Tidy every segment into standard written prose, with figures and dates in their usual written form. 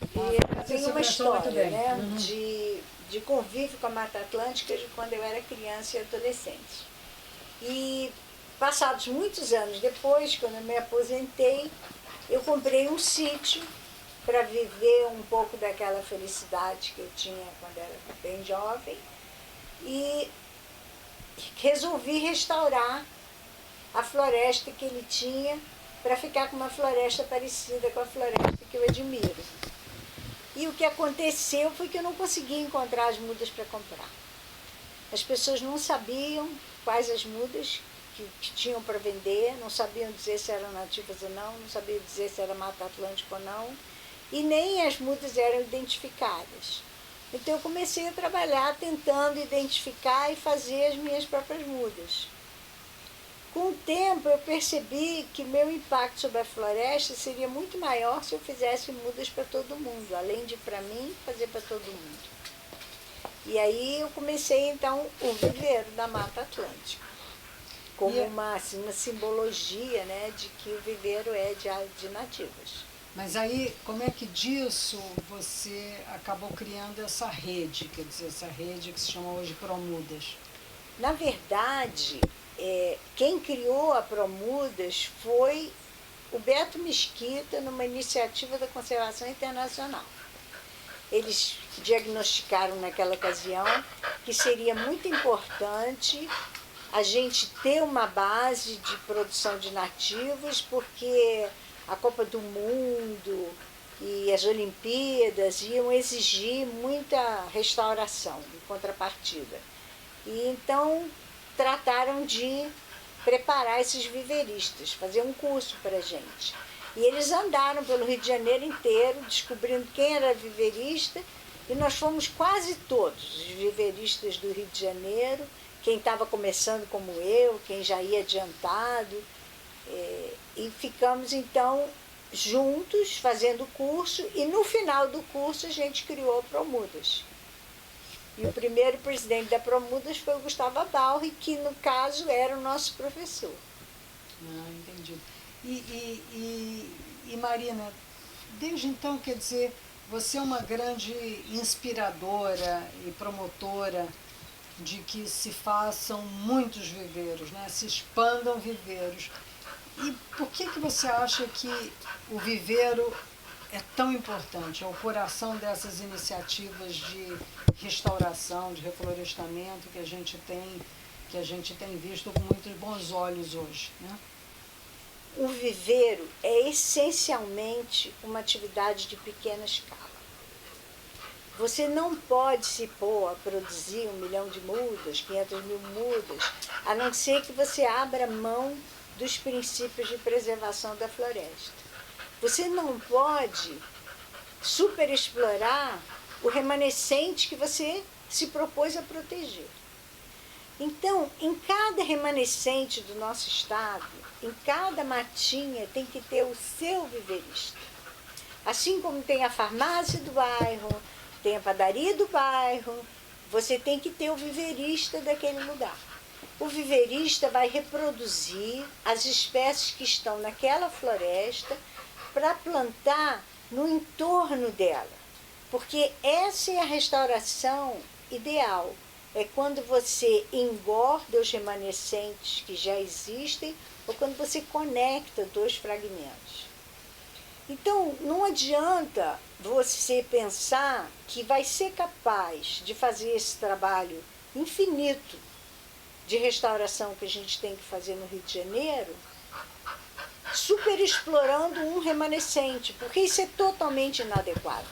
E Você tem se uma prestou muito história, bem. né, Uhum. de convívio com a Mata Atlântica de quando eu era criança e adolescente. E passados muitos anos depois, quando eu me aposentei, eu comprei um sítio para viver um pouco daquela felicidade que eu tinha quando era bem jovem e resolvi restaurar a floresta que ele tinha para ficar com uma floresta parecida com a floresta que eu admiro. E o que aconteceu foi que eu não conseguia encontrar as mudas para comprar. As pessoas não sabiam quais as mudas que tinham para vender, não sabiam dizer se eram nativas ou não, não sabiam dizer se era Mata Atlântica ou não, e nem as mudas eram identificadas. Então eu comecei a trabalhar tentando identificar e fazer as minhas próprias mudas. Com o tempo eu percebi que meu impacto sobre a floresta seria muito maior se eu fizesse mudas para todo mundo, além de para mim, fazer para todo mundo. E aí eu comecei então o viveiro da Mata Atlântica, como uma simbologia, né, de que o viveiro é de nativas. Mas aí, como é que disso você acabou criando essa rede, quer dizer, essa rede que se chama hoje Promudas? Na verdade, quem criou a Promudas foi o Beto Mesquita, numa iniciativa da Conservação Internacional. Eles diagnosticaram naquela ocasião que seria muito importante a gente ter uma base de produção de nativos, porque a Copa do Mundo e as Olimpíadas iam exigir muita restauração em contrapartida. E então trataram de preparar esses viveristas, fazer um curso para a gente. E eles andaram pelo Rio de Janeiro inteiro, descobrindo quem era viverista, e nós fomos quase todos os viveristas do Rio de Janeiro, quem estava começando como eu, quem já ia adiantado, e ficamos então juntos fazendo o curso, e no final do curso a gente criou a Promudas. E o primeiro presidente da Promudas foi o Gustavo Abalri, que no caso era o nosso professor. Ah, entendi. E Marina, desde então, quer dizer, você é uma grande inspiradora e promotora de que se façam muitos viveiros, né? Se expandam viveiros. E por que você acha que o viveiro é tão importante? É o coração dessas iniciativas de restauração, de reflorestamento que a gente tem visto com muitos bons olhos hoje, né? O viveiro é essencialmente uma atividade de pequena escala. Você não pode se pôr a produzir 1 milhão de mudas, 500 mil mudas, a não ser que você abra mão dos princípios de preservação da floresta. Você não pode superexplorar o remanescente que você se propôs a proteger. Então, em cada remanescente do nosso estado, em cada matinha, tem que ter o seu viverista. Assim como tem a farmácia do bairro, tem a padaria do bairro, você tem que ter o viverista daquele lugar. O viverista vai reproduzir as espécies que estão naquela floresta para plantar no entorno dela. Porque essa é a restauração ideal. É quando você engorda os remanescentes que já existem ou quando você conecta dois fragmentos. Então, não adianta você pensar que vai ser capaz de fazer esse trabalho infinito de restauração que a gente tem que fazer no Rio de Janeiro, superexplorando um remanescente, porque isso é totalmente inadequado.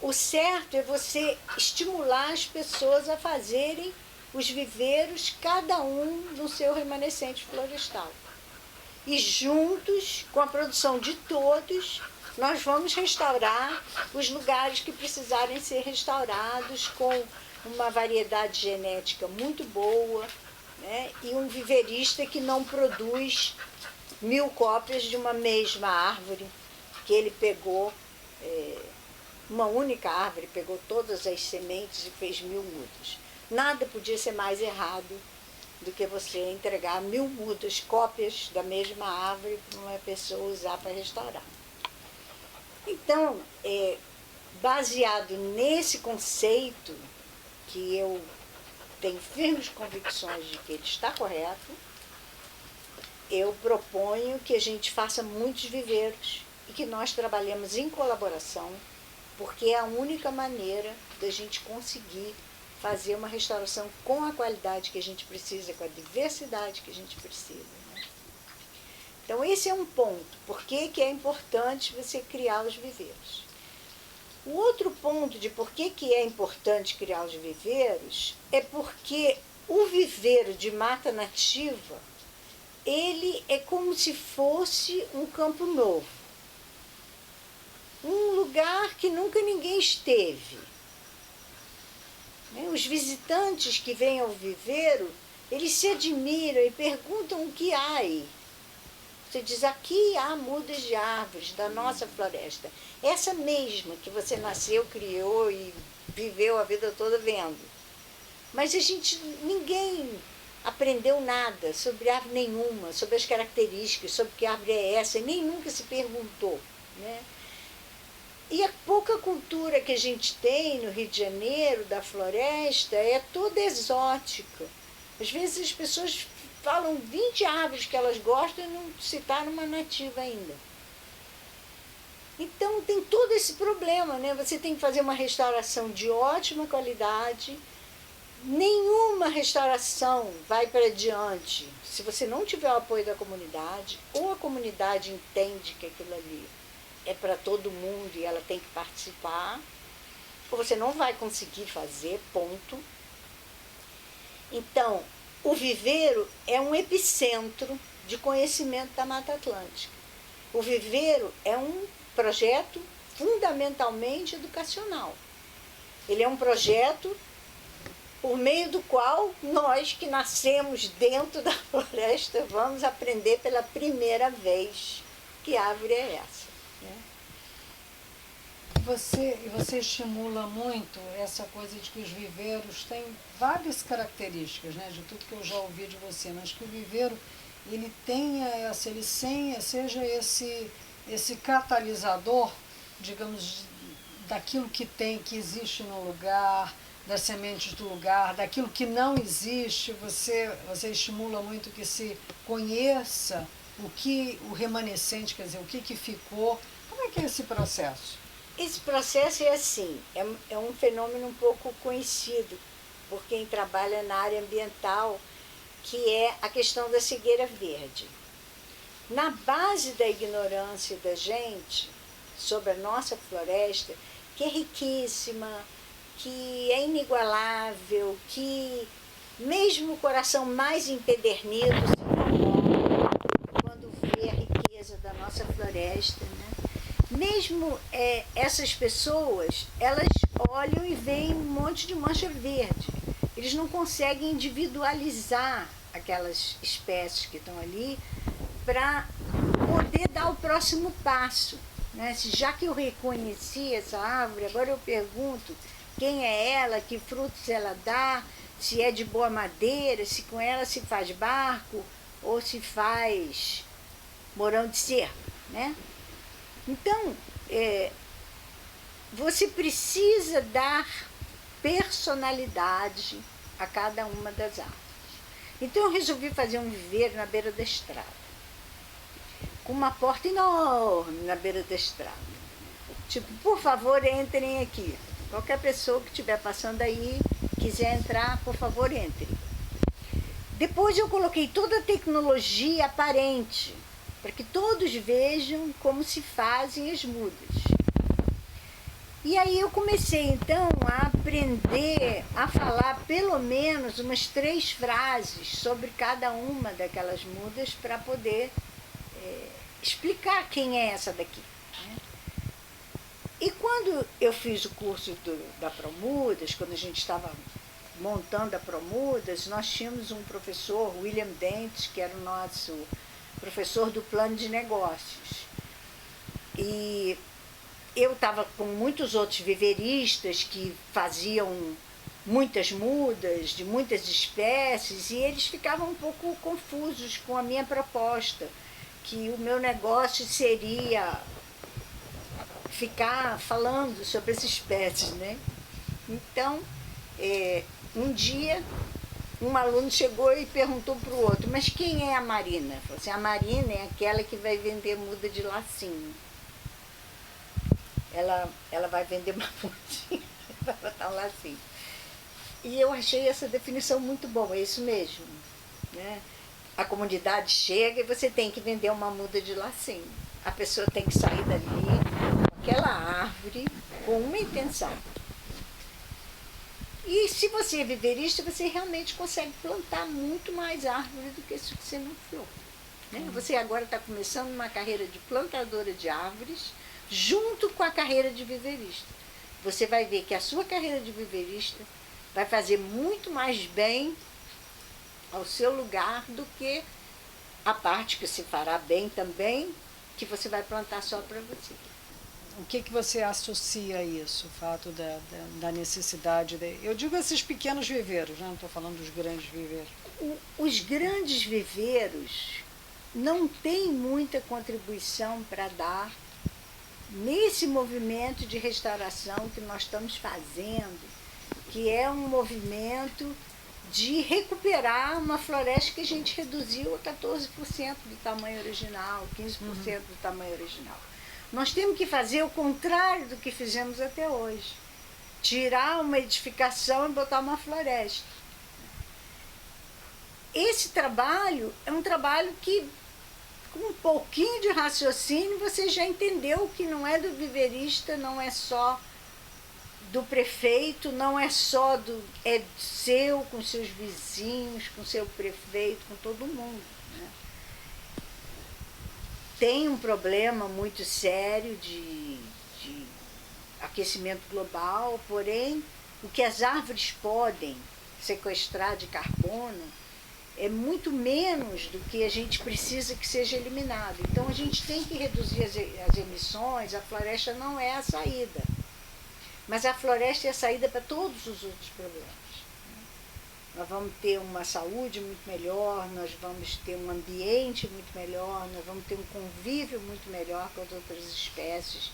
O certo é você estimular as pessoas a fazerem os viveiros, cada um no seu remanescente florestal. E juntos, com a produção de todos, nós vamos restaurar os lugares que precisarem ser restaurados com uma variedade genética muito boa, né? E um viverista que não produz 1000 cópias de uma mesma árvore que ele pegou, uma única árvore, pegou todas as sementes e fez 1000 mudas. Nada podia ser mais errado do que você entregar 1000 mudas, cópias da mesma árvore, para uma pessoa usar para restaurar. Então, baseado nesse conceito, que eu tenho firmes convicções de que ele está correto, eu proponho que a gente faça muitos viveiros e que nós trabalhemos em colaboração, porque é a única maneira da gente conseguir fazer uma restauração com a qualidade que a gente precisa, com a diversidade que a gente precisa, né? Então, esse é um ponto. Por que é importante você criar os viveiros? O outro ponto de por que é importante criar os viveiros é porque o viveiro de mata nativa, ele é como se fosse um campo novo. Um lugar que nunca ninguém esteve. Os visitantes que vêm ao viveiro, eles se admiram e perguntam o que há aí. Você diz, aqui há mudas de árvores da nossa floresta. Essa mesma que você nasceu, criou e viveu a vida toda vendo. Mas ninguém aprendeu nada sobre árvore nenhuma, sobre as características, sobre que árvore é essa, e nem nunca se perguntou, né? E a pouca cultura que a gente tem no Rio de Janeiro, da floresta, é toda exótica. Às vezes as pessoas falam 20 árvores que elas gostam e não citaram uma nativa ainda. Então tem todo esse problema, né? Você tem que fazer uma restauração de ótima qualidade. Nenhuma restauração vai para diante se você não tiver o apoio da comunidade, ou a comunidade entende que aquilo ali é para todo mundo e ela tem que participar, ou você não vai conseguir fazer, ponto. Então, o viveiro é um epicentro de conhecimento da Mata Atlântica. O viveiro é um projeto fundamentalmente educacional. Ele é um projeto por meio do qual nós que nascemos dentro da floresta vamos aprender pela primeira vez que árvore é essa, né? Você estimula muito essa coisa de que os viveiros têm várias características, né, de tudo que eu já ouvi de você, mas que o viveiro ele seja esse catalisador, digamos, daquilo que existe no lugar, das sementes do lugar, daquilo que não existe. Você estimula muito que se conheça o remanescente, quer dizer, o que ficou. Como é que é esse processo? Esse processo é assim, é um fenômeno um pouco conhecido por quem trabalha na área ambiental, que é a questão da cegueira verde. Na base da ignorância da gente sobre a nossa floresta, que é riquíssima, que é inigualável, que mesmo o coração mais empedernido se comove quando vê a riqueza da nossa floresta, né? Mesmo essas pessoas, elas olham e veem um monte de mancha verde. Eles não conseguem individualizar aquelas espécies que estão ali para poder dar o próximo passo, né? Já que eu reconheci essa árvore, agora eu pergunto quem é ela, que frutos ela dá, se é de boa madeira, se com ela se faz barco ou se faz morão de cerco, né? Então, você precisa dar personalidade a cada uma das árvores. Então eu resolvi fazer um viveiro na beira da estrada, com uma porta enorme na beira da estrada. Tipo, por favor, entrem aqui. Qualquer pessoa que estiver passando aí, quiser entrar, por favor, entre. Depois eu coloquei toda a tecnologia aparente, para que todos vejam como se fazem as mudas. E aí eu comecei então a aprender a falar pelo menos umas 3 frases sobre cada uma daquelas mudas para poder explicar quem é essa daqui, né? E quando eu fiz o curso da Promudas, quando a gente estava montando a Promudas, nós tínhamos um professor, William Dentes, que era o nosso professor do plano de negócios. E eu estava com muitos outros viveiristas que faziam muitas mudas, de muitas espécies, e eles ficavam um pouco confusos com a minha proposta, que o meu negócio seria ficar falando sobre as espécies, né? Então, um dia, um aluno chegou e perguntou para o outro, mas quem é a Marina? Falou assim, a Marina é aquela que vai vender muda de lacinho. Ela vai vender uma mudinha, vai botar um lacinho. E eu achei essa definição muito boa, é isso mesmo, né? A comunidade chega e você tem que vender uma muda de lacinho. A pessoa tem que sair dali com aquela árvore com uma intenção. E se você é viverista, você realmente consegue plantar muito mais árvore do que isso que você não flor. Né? Você agora está começando uma carreira de plantadora de árvores junto com a carreira de viverista. Você vai ver que a sua carreira de viverista vai fazer muito mais bem ao seu lugar do que a parte que se fará bem também, que você vai plantar só para você. O que você associa a isso, o fato da necessidade eu digo esses pequenos viveiros, né? Não estou falando dos grandes viveiros. Os grandes viveiros não têm muita contribuição para dar nesse movimento de restauração que nós estamos fazendo, que é um movimento de recuperar uma floresta que a gente reduziu a 14% do tamanho original, 15% do tamanho original. Nós temos que fazer o contrário do que fizemos até hoje. Tirar uma edificação e botar uma floresta. Esse trabalho é um trabalho que, com um pouquinho de raciocínio, você já entendeu que não é do viverista, não é só do prefeito, não é só é seu, com seus vizinhos, com seu prefeito, com todo mundo. Né? Tem um problema muito sério de aquecimento global, porém, o que as árvores podem sequestrar de carbono é muito menos do que a gente precisa que seja eliminado. Então, a gente tem que reduzir as emissões, a floresta não é a saída. Mas a floresta é a saída para todos os outros problemas. Nós vamos ter uma saúde muito melhor, nós vamos ter um ambiente muito melhor, nós vamos ter um convívio muito melhor com as outras espécies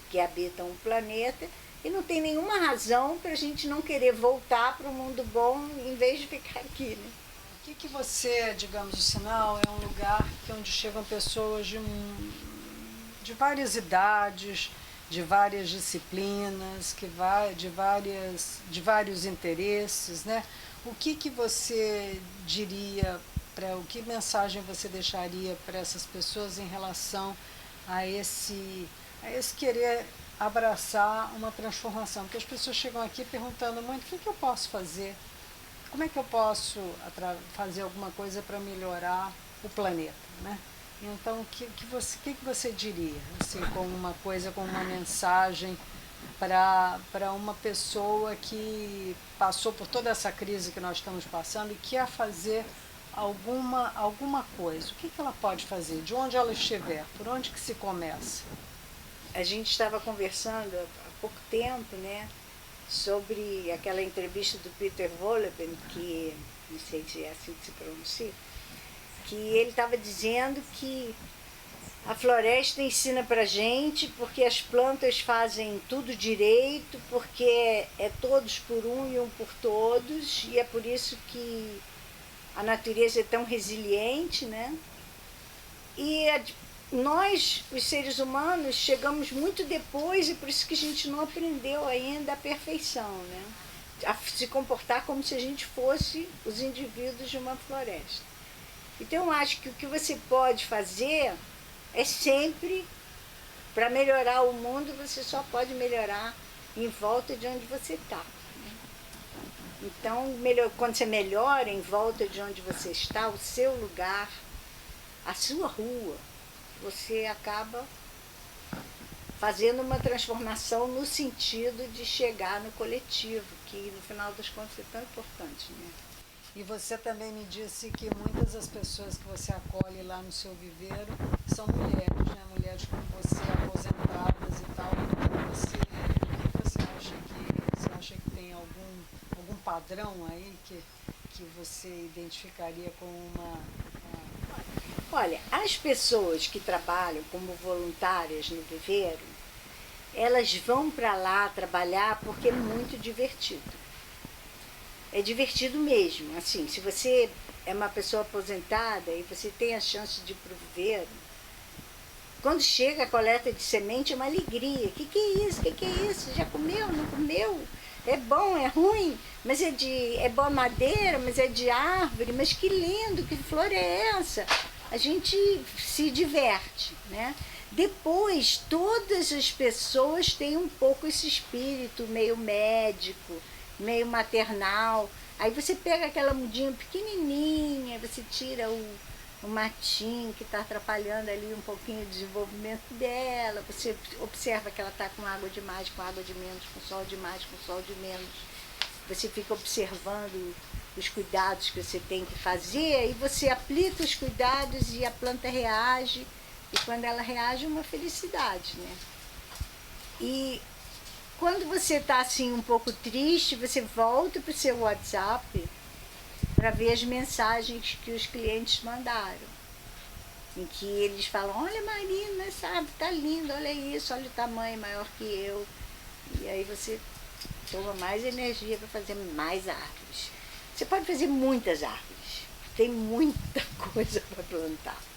que habitam o planeta, e não tem nenhuma razão para a gente não querer voltar para o mundo bom em vez de ficar aqui. Né? O que você, digamos, o Sinal é um lugar onde chegam pessoas de várias idades, de várias disciplinas, de vários interesses, né? O que você diria, que mensagem você deixaria para essas pessoas em relação a esse querer abraçar uma transformação? Porque as pessoas chegam aqui perguntando muito, o que eu posso fazer? Como é que eu posso fazer alguma coisa para melhorar o planeta, né? Então, o que você diria, assim, como uma mensagem para uma pessoa que passou por toda essa crise que nós estamos passando e quer fazer alguma coisa? O que ela pode fazer? De onde ela estiver? Por onde que se começa? A gente estava conversando há pouco tempo, né, sobre aquela entrevista do Peter Wohlleben, que não sei se é assim que se pronuncia, que ele estava dizendo que a floresta ensina para a gente porque as plantas fazem tudo direito, porque é todos por um e um por todos, e é por isso que a natureza é tão resiliente, né? E nós, os seres humanos, chegamos muito depois e por isso que a gente não aprendeu ainda a perfeição, né? A se comportar como se a gente fosse os indivíduos de uma floresta. Então, eu acho que o que você pode fazer é sempre, para melhorar o mundo, você só pode melhorar em volta de onde você está. Né? Então, quando você melhora em volta de onde você está, o seu lugar, a sua rua, você acaba fazendo uma transformação no sentido de chegar no coletivo, que no final das contas é tão importante. Né? E você também me disse que muitas das pessoas que você acolhe lá no seu viveiro são mulheres, né? Mulheres como você, aposentadas e tal. Você acha que tem algum padrão aí que você identificaria como uma... Olha, as pessoas que trabalham como voluntárias no viveiro, elas vão para lá trabalhar porque é muito divertido. É divertido mesmo, assim, se você é uma pessoa aposentada e você tem a chance de ir para o viveiro, quando chega a coleta de semente é uma alegria. O que é isso? O que é isso? Já comeu? Não comeu? É bom, é ruim, mas é boa madeira, mas é de árvore, mas que lindo, que flor é essa? A gente se diverte, né? Depois, todas as pessoas têm um pouco esse espírito meio médico, meio maternal. Aí você pega aquela mudinha pequenininha, você tira o matinho que está atrapalhando ali um pouquinho o desenvolvimento dela, você observa que ela está com água demais, com água de menos, com sol demais, com sol de menos. Você fica observando os cuidados que você tem que fazer e você aplica os cuidados e a planta reage. E quando ela reage é uma felicidade, né? E quando você está assim um pouco triste, você volta para o seu WhatsApp para ver as mensagens que os clientes mandaram. Em que eles falam, olha Marina, sabe, tá lindo, olha isso, olha o tamanho maior que eu. E aí você toma mais energia para fazer mais árvores. Você pode fazer muitas árvores, tem muita coisa para plantar.